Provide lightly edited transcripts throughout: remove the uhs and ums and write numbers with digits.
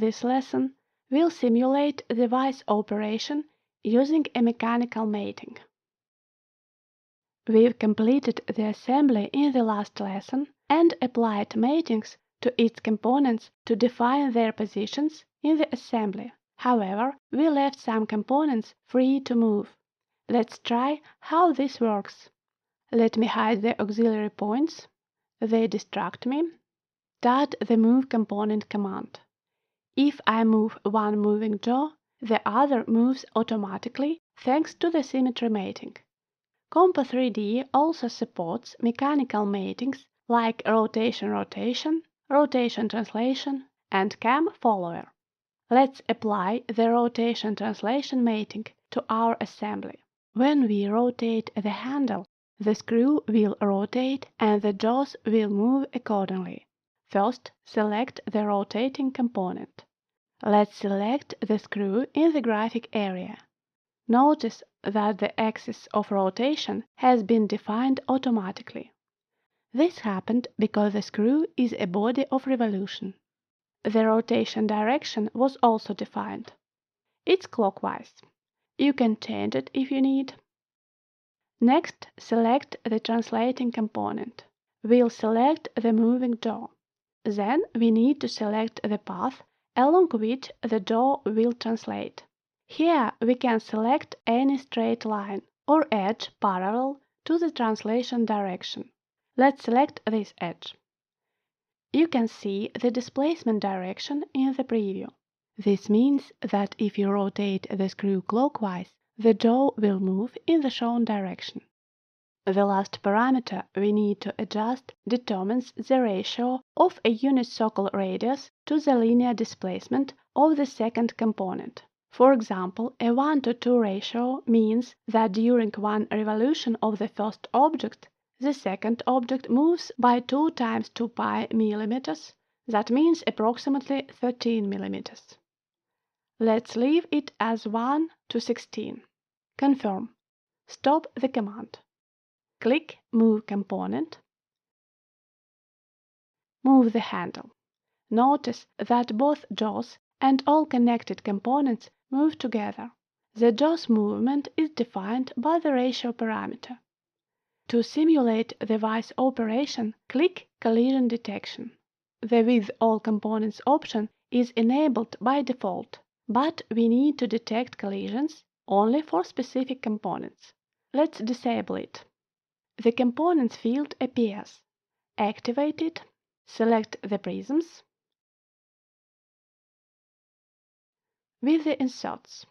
this lesson, we'll simulate the vice operation using a mechanical mating. We've completed the assembly in the last lesson and applied matings to its components to define their positions in the assembly. However, we left some components free to move. Let's try how this works. Let me hide the auxiliary points. They distract me. Start the move component command. If I move one moving jaw, the other moves automatically thanks to the symmetry mating. Compo3D also supports mechanical matings like rotation-rotation, rotation-translation, and cam-follower. Let's apply the rotation-translation mating to our assembly. When we rotate the handle, the screw will rotate and the jaws will move accordingly. First, select the rotating component. Let's select the screw in the graphic area. Notice that the axis of rotation has been defined automatically. This happened because the screw is a body of revolution. The rotation direction was also defined. It's clockwise. You can change it if you need. Next, select the translating component. We'll select the moving jaw. Then we need to select the path along which the jaw will translate. Here we can select any straight line or edge parallel to the translation direction. Let's select this edge. You can see the displacement direction in the preview. This means that if you rotate the screw clockwise, the jaw will move in the shown direction. The last parameter we need to adjust determines the ratio of a unit circle radius to the linear displacement of the second component. For example, a 1:2 ratio means that during one revolution of the first object, the second object moves by 2 times 2 pi millimeters. That means approximately 13 millimeters. Let's leave it as 1:16. Confirm. Stop the command. Click Move Component. Move the handle. Notice that both jaws and all connected components move together. The jaws movement is defined by the ratio parameter. To simulate the vice operation, click Collision Detection. The With All Components option is enabled by default, but we need to detect collisions only for specific components. Let's disable it. The Components field appears. Activate it. Select the prisms with the inserts.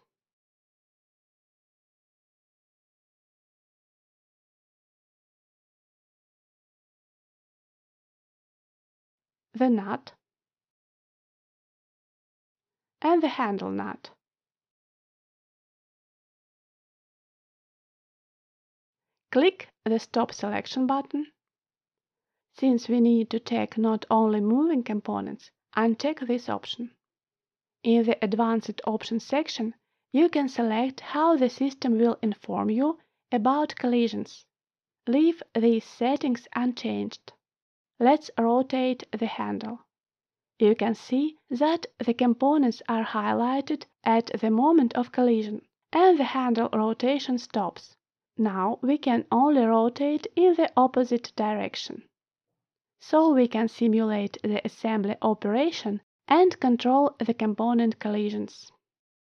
The nut and the handle nut. Click the Stop Selection button. Since we need to check not only moving components, uncheck this option. In the Advanced Options section, you can select how the system will inform you about collisions. Leave these settings unchanged. Let's rotate the handle. You can see that the components are highlighted at the moment of collision, and the handle rotation stops. Now we can only rotate in the opposite direction. So we can simulate the assembly operation and control the component collisions.